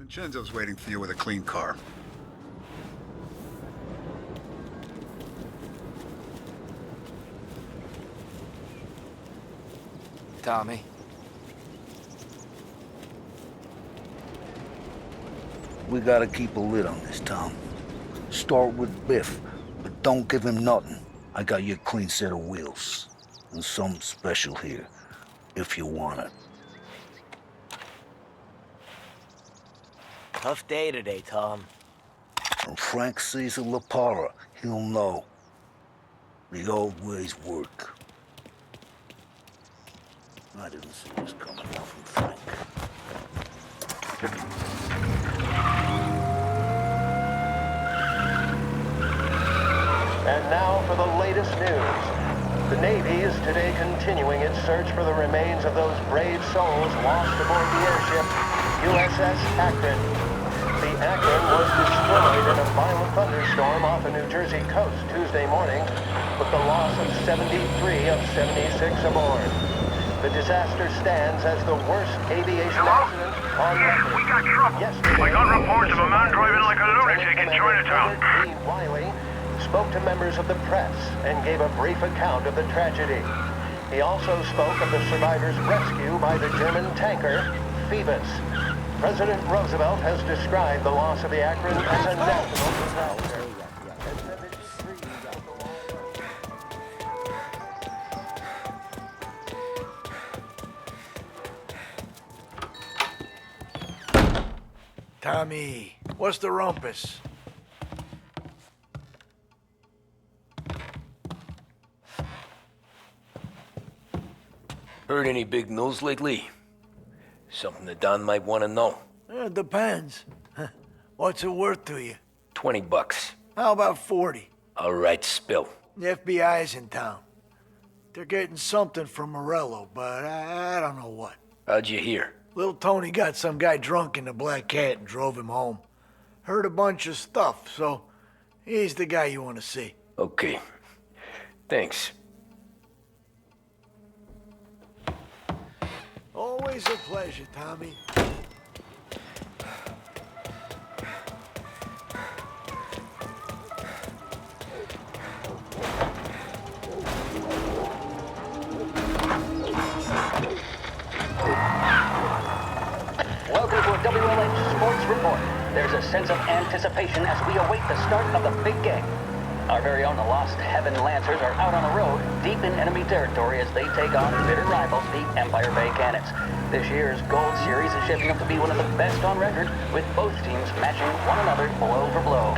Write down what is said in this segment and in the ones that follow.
Vincenzo's waiting for you with a clean car. Tommy. We gotta keep a lid on this, Tom. Start with Biff, but don't give him nothing. I got you a clean set of wheels. And something special here, if you want it. Tough day today, Tom. When Frank sees a La Parra, he'll know. The old ways work. I didn't see this coming out from Frank. And now for the latest news. The Navy is today continuing its search for the remains of those brave souls lost aboard the airship USS Akron. The Akron was destroyed in a violent thunderstorm off the New Jersey coast Tuesday morning, with the loss of 73 of 76 aboard. The disaster stands as the worst aviation accident on record. We got trouble. I got reports of a man driving like a lunatic in Chinatown. Wiley spoke to members of the press and gave a brief account of the tragedy. He also spoke of the survivors' rescue by the German tanker Phoebus. President Roosevelt has described the loss of the Akron as a national disaster. Tommy, what's the rumpus? Heard any big news lately? Something that Don might want to know. It depends. What's it worth to you? $20. How about 40? All right, spill. The FBI's in town. They're getting something from Morello, but I don't know what. How'd you hear? Little Tony got some guy drunk in the Black Cat and drove him home. Heard a bunch of stuff, so he's the guy you want to see. Okay. Thanks. Always a pleasure, Tommy. Welcome to a WLH Sports Report. There's a sense of anticipation as we await the start of the big game. Our very own Lost Heaven Lancers are out on the road, deep in enemy territory as they take on bitter rivals, the Empire Bay Cannons. This year's Gold Series is shaping up to be one of the best on record, with both teams matching one another blow for blow.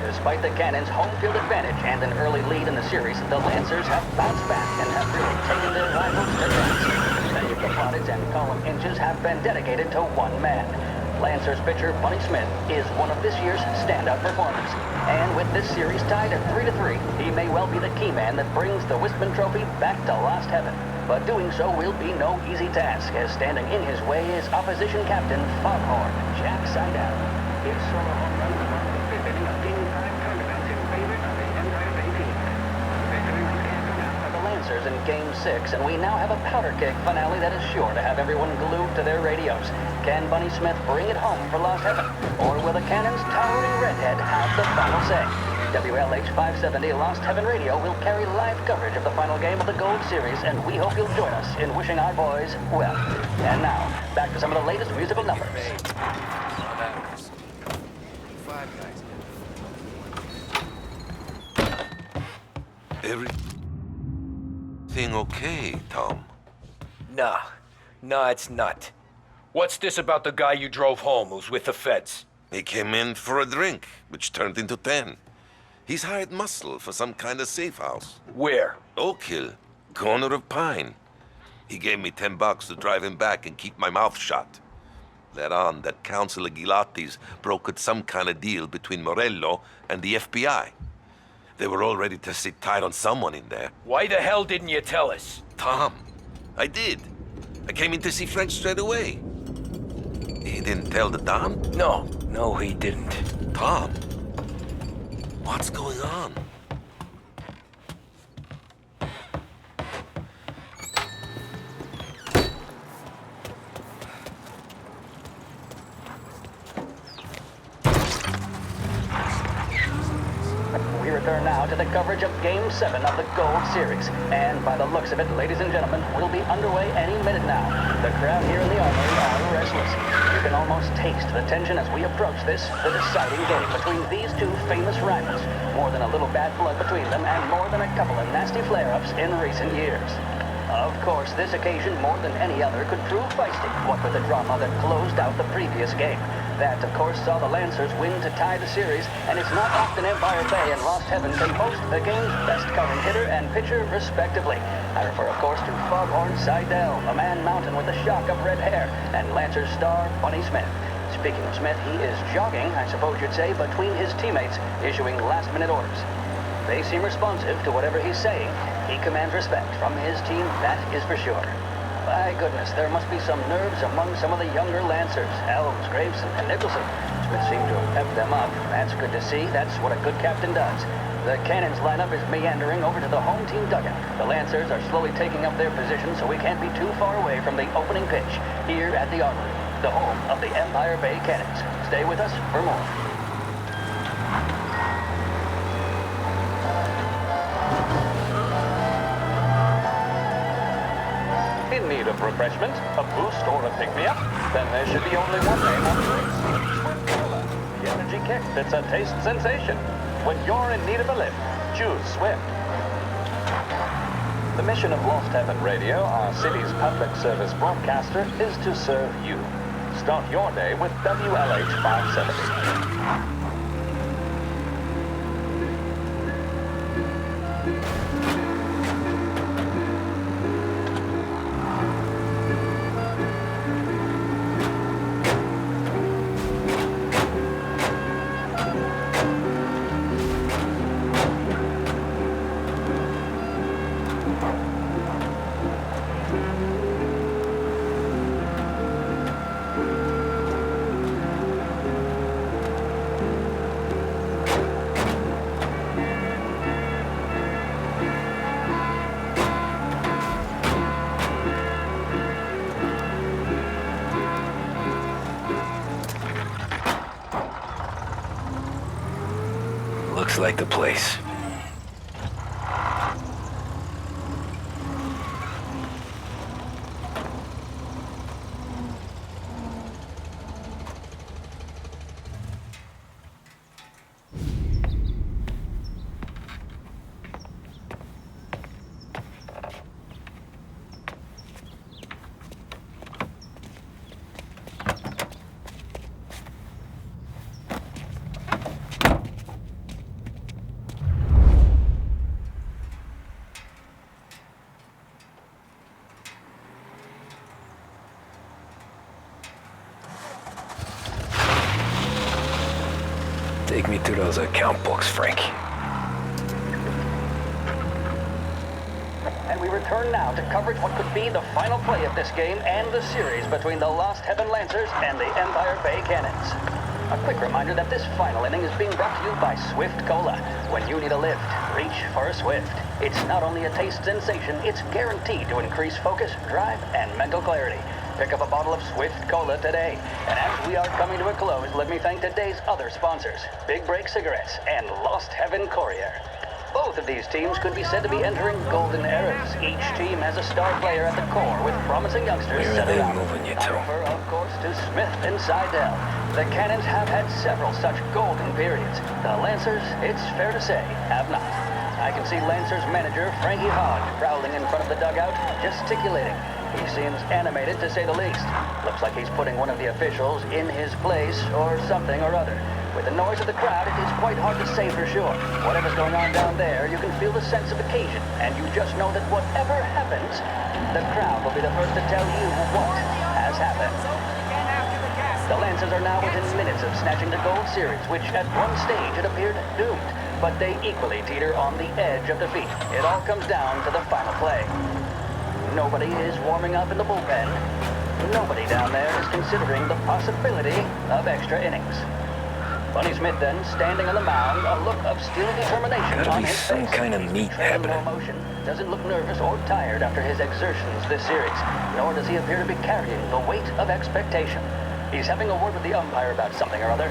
Despite the Cannons' home field advantage and an early lead in the series, the Lancers have bounced back and have really taken their rivals to task. Many of the plaudits and column inches have been dedicated to one man. Lancers pitcher Bunny Smith is one of this year's standout performers. And with this series tied at 3-3, he may well be the key man that brings the Wistman Trophy back to Lost Heaven. But doing so will be no easy task, as standing in his way is opposition captain Foghorn Jack Seidel. His solo home run was the fifth inning of game-time tournaments in favor of the Empire Bay team. Veterans camping out for the Lancers in Game 6, and we now have a powder keg finale that is sure to have everyone glued to their radios. Can Bunny Smith bring it home for Lost Heaven? Or will the Cannon's towering redhead have the final say? WLH 570 Lost Heaven Radio will carry live coverage of the final game of the Gold Series, and we hope you'll join us in wishing our boys well. And now, back to some of the latest musical numbers. Everything okay, Tom? Nah, it's not. What's this about the guy you drove home who's with the feds? He came in for a drink, which turned into 10. He's hired muscle for some kind of safe house. Where? Oak Hill, corner of Pine. He gave me $10 to drive him back and keep my mouth shut. Let on that Councilor Gilatti's brokered some kind of deal between Morello and the FBI. They were all ready to sit tight on someone in there. Why the hell didn't you tell us? Tom, I did. I came in to see Frank straight away. He didn't tell the Don? No, he didn't. Tom, what's going on? now to the coverage of Game 7 of the Gold Series. And by the looks of it, ladies and gentlemen, we'll be underway any minute now. The crowd here in the Armory are restless. You can almost taste the tension as we approach this, the deciding game between these two famous rivals. More than a little bad blood between them, and more than a couple of nasty flare-ups in recent years. Of course, this occasion, more than any other, could prove feisty, what with the drama that closed out the previous game. That, of course, saw the Lancers win to tie the series, and it's not often Empire Bay and Lost Heaven can boast the game's best current hitter and pitcher, respectively. I refer, of course, to Foghorn Seidel, a man mountain with a shock of red hair, and Lancers star Bunny Smith. Speaking of Smith, he is jogging, I suppose you'd say, between his teammates, issuing last-minute orders. They seem responsive to whatever he's saying. He commands respect from his team, that is for sure. My goodness, there must be some nerves among some of the younger Lancers, Elms, Graves, and Nicholson. Smith seemed to have pepped them up. That's good to see. That's what a good captain does. The Cannons lineup is meandering over to the home team dugout. The Lancers are slowly taking up their position, so we can't be too far away from the opening pitch here at the Armory, the home of the Empire Bay Cannons. Stay with us for more. In need of refreshment, a boost, or a pick-me-up? Then there should be only one name on the list. Swift Cola, the energy kick that's a taste sensation. When you're in need of a lift, choose Swift. The mission of Lost Heaven Radio, our city's public service broadcaster, is to serve you. Start your day with WLH 570. Looks like the place. Take me to those account books, Frank. And we return now to coverage what could be the final play of this game and the series between the Lost Heaven Lancers and the Empire Bay Cannons. A quick reminder that this final inning is being brought to you by Swift Cola. When you need a lift, reach for a Swift. It's not only a taste sensation, it's guaranteed to increase focus, drive, and mental clarity. Pick up a bottle of Swift Cola today. And as we are coming to a close, let me thank today's other sponsors, Big Break Cigarettes and Lost Heaven Courier. Both of these teams could be said to be entering golden eras. Each team has a star player at the core with promising youngsters Where are set they it up. moving you I to? refer, of course, to Smith and Seidel. The Cannons have had several such golden periods. The Lancers, it's fair to say, have not. I can see Lancers manager Frankie Hodge prowling in front of the dugout, gesticulating. He seems animated, to say the least. Looks like he's putting one of the officials in his place, or something or other. With the noise of the crowd, it is quite hard to say for sure. Whatever's going on down there, you can feel the sense of occasion, and you just know that whatever happens, the crowd will be the first to tell you what has happened. The Lancers are now within minutes of snatching the Gold Series, which at one stage had appeared doomed, but they equally teeter on the edge of defeat. It all comes down to the final play. Nobody is warming up in the bullpen. Nobody down there is considering the possibility of extra innings. Bunny Smith then, standing on the mound, a look of steel determination Gotta on be his some face. kind of meat Showing happening. no emotion, doesn't look nervous or tired after his exertions this series, nor does he appear to be carrying the weight of expectation. He's having a word with the umpire about something or other.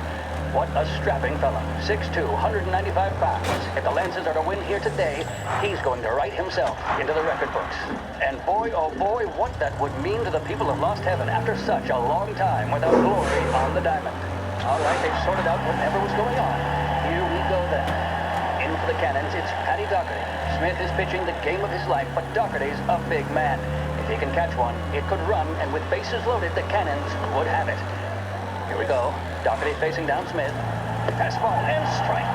What a strapping fella. 6'2", 195 pounds. If the Lancers are to win here today, he's going to write himself into the record books. And boy, oh boy, what that would mean to the people of Lost Heaven after such a long time without glory on the diamond. All right, they've sorted out whatever was going on. Here we go then. In for the cannons, it's Paddy Doherty. Smith is pitching the game of his life, but Doherty's a big man. If he can catch one, it could run, and with bases loaded, the cannons would have it. Here we go. Doherty facing down Smith. Fastball and strike.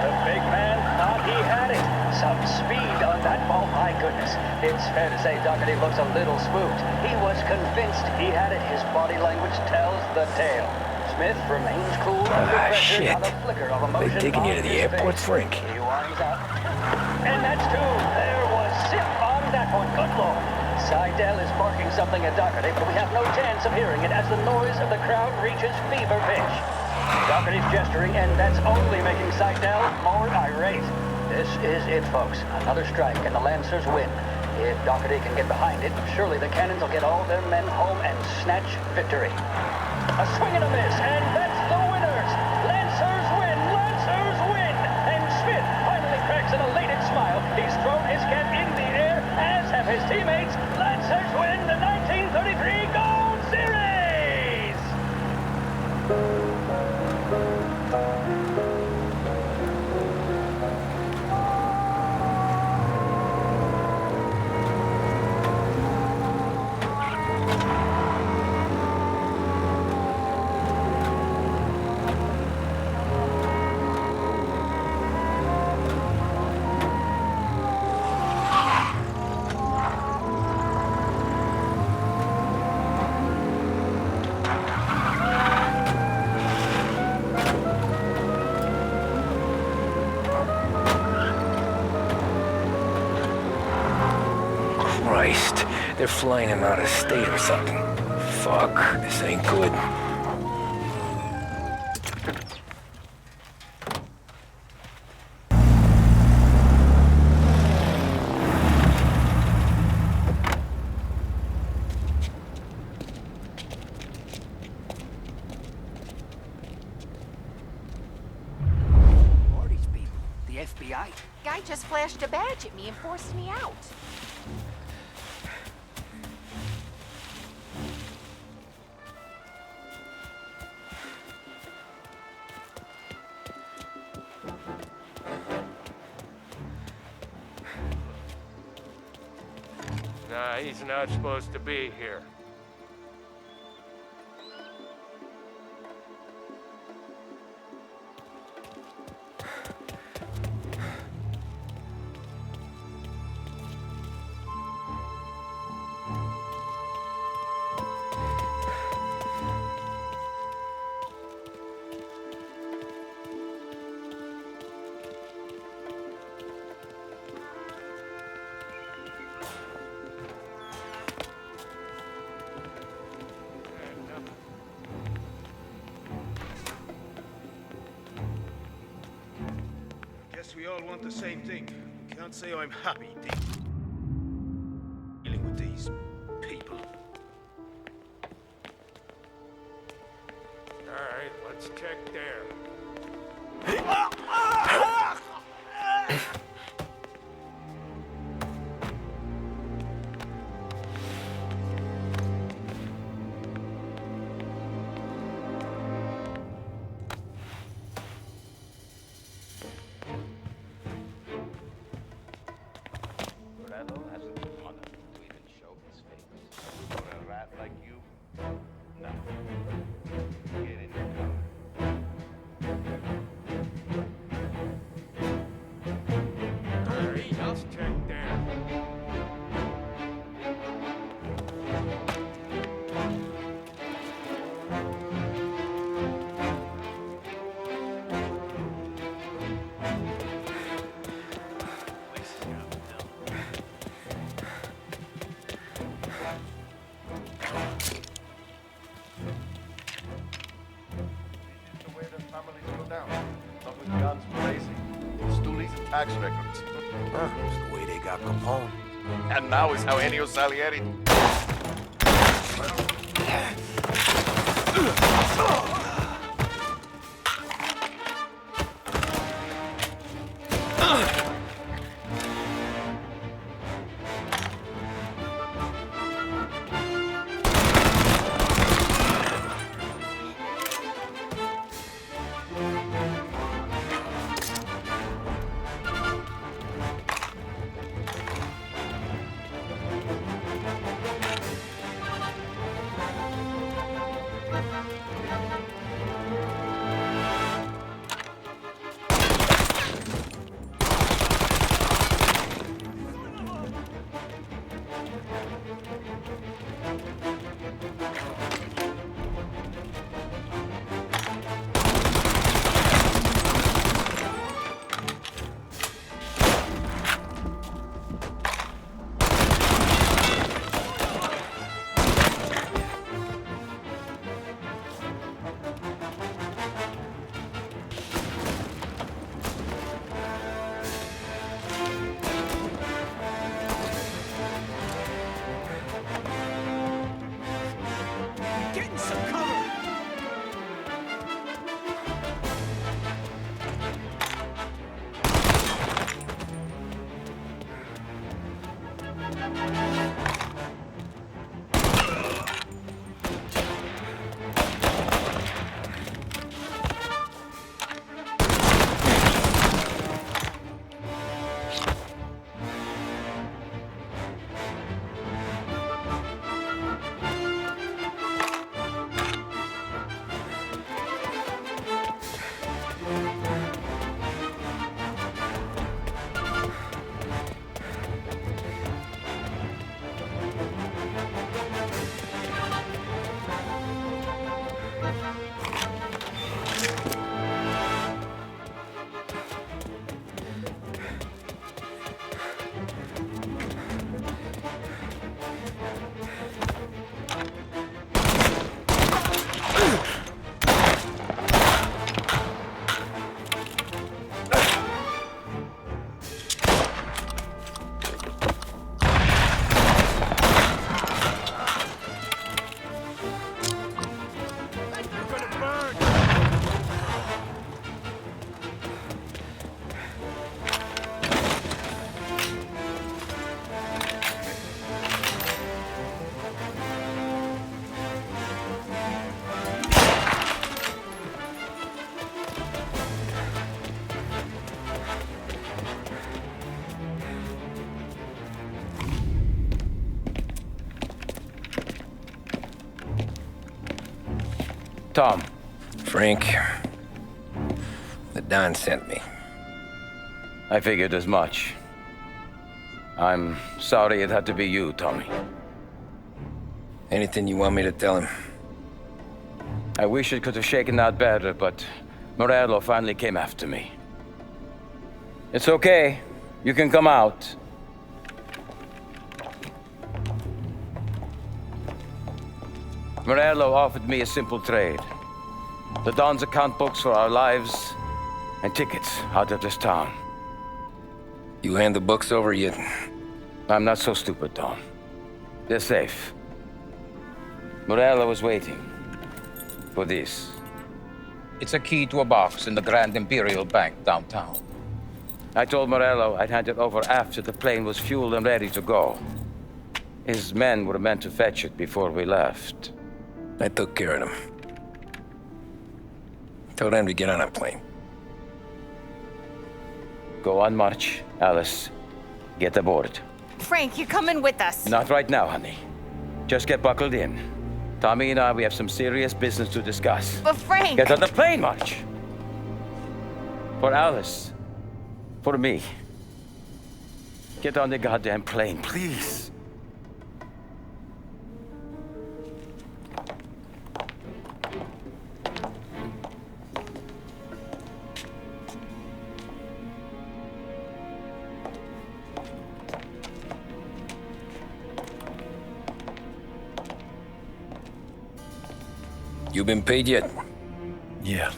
The big man thought he had it. Some speed on that ball, my goodness. It's fair to say Doherty looks a little spooked. He was convinced he had it. His body language tells the tale. Smith remains cool under pressure, shit. not a flicker of emotion. They're taking you to the airport, Frank. He winds up. And that's two. There was zip on that one. Good lord. Seidel is barking something at Doherty, but we have no chance of hearing it as the noise of the crowd reaches fever pitch. Doherty's gesturing, and that's only making Seidel more irate. This is it, folks. Another strike, and the Lancers win. If Doherty can get behind it, surely the Cannons will get all their men home and snatch victory. A swing and a miss, and that's the winners! Lancers win! Lancers win! And Smith finally cracks an elated smile. He's thrown his cap in the air, as have his teammates. Lancers win the 1933 Gold Series! Christ, they're flying him out of state or something. Fuck, this ain't good. Who are these people? The FBI? Guy just flashed a badge at me and forced me out. Nah, he's not supposed to be here. Guess we all want the same thing. Can't say I'm happy dealing with these people. Alright, let's check there. hasn't the honor to even show his face. For a rat like you, no. Get in your car. Alright, let's check there. Tax records. It's the way they got Capone. And now is how Ennio Salieri. Getting some cover! Tom. Frank, the Don sent me. I figured as much. I'm sorry it had to be you, Tommy. Anything you want me to tell him? I wish it could have shaken out better, but Morello finally came after me. It's okay. You can come out. Morello offered me a simple trade. The Don's account books for our lives and tickets out of this town. You hand the books over yet? I'm not so stupid, Don. They're safe. Morello was waiting for this. It's a key to a box in the Grand Imperial Bank downtown. I told Morello I'd hand it over after the plane was fueled and ready to go. His men were meant to fetch it before we left. I took care of them. Told them to get on a plane. Go on march, Alice. Get aboard. Frank, you're coming with us. Not right now, honey. Just get buckled in. Tommy and I, we have some serious business to discuss. But Frank... Get on the plane, March. For Alice. For me. Get on the goddamn plane, please. You been paid yet? Yeah.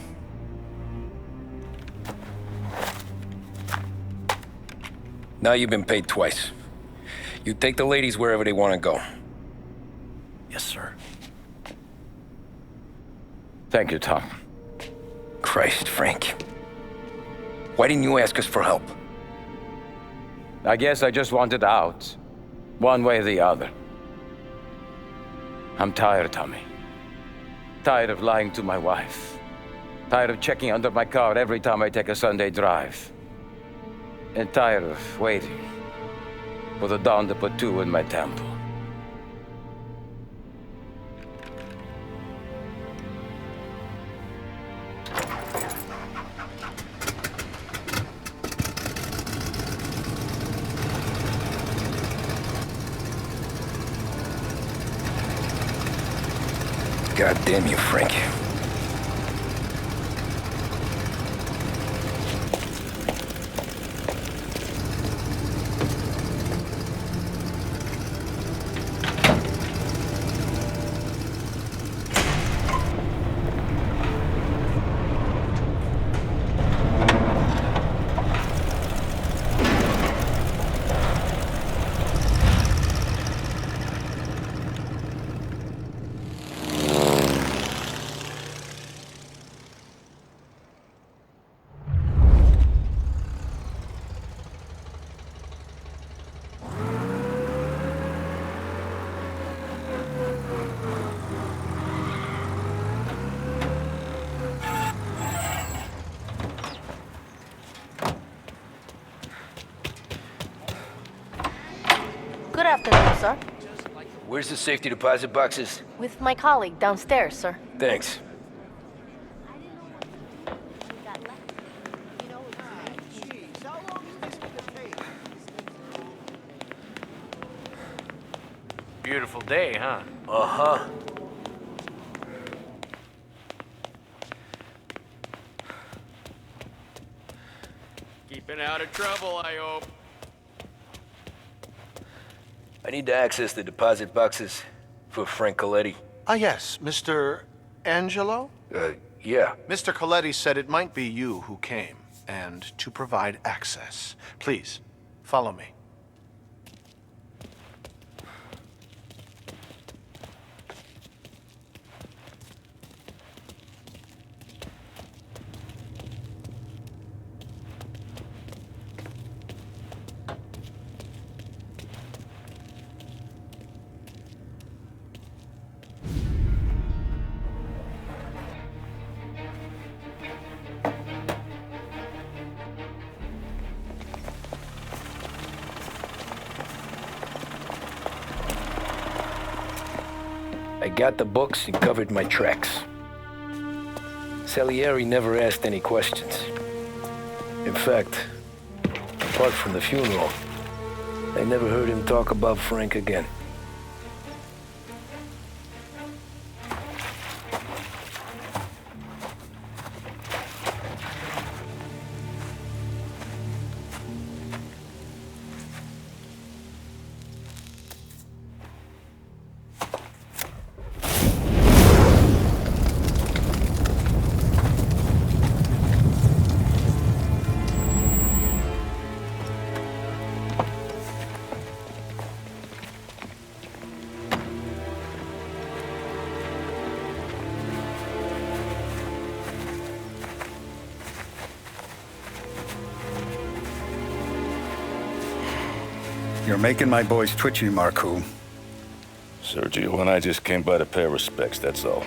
Now you've been paid twice. You take the ladies wherever they want to go. Yes, sir. Thank you, Tom. Christ, Frank. Why didn't you ask us for help? I guess I just wanted out. One way or the other. I'm tired, Tommy. Tired of lying to my wife. Tired of checking under my car every time I take a Sunday drive. And tired of waiting for the dawn to put two in my temple. God damn you, Frank. Where's the safety deposit boxes? With my colleague downstairs, sir. Thanks. Beautiful day, huh? Uh-huh. Keeping out of trouble, I hope. I need to access the deposit boxes for Frank Coletti. Ah, yes, Mr. Angelo? Yeah. Mr. Coletti said it might be you who came, and to provide access. Please, follow me. I got the books and covered my tracks. Salieri never asked any questions. In fact, apart from the funeral, I never heard him talk about Frank again. You're making my boys twitchy, Marku. Sergio and I just came by to pay respects, that's all.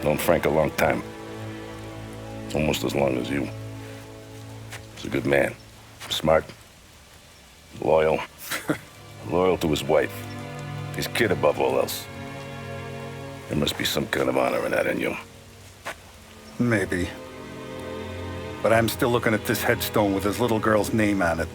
Known Frank a long time. Almost as long as you. He's a good man. Smart. Loyal. Loyal to his wife. His kid above all else. There must be some kind of honor in that in you. Maybe. But I'm still looking at this headstone with his little girl's name on it.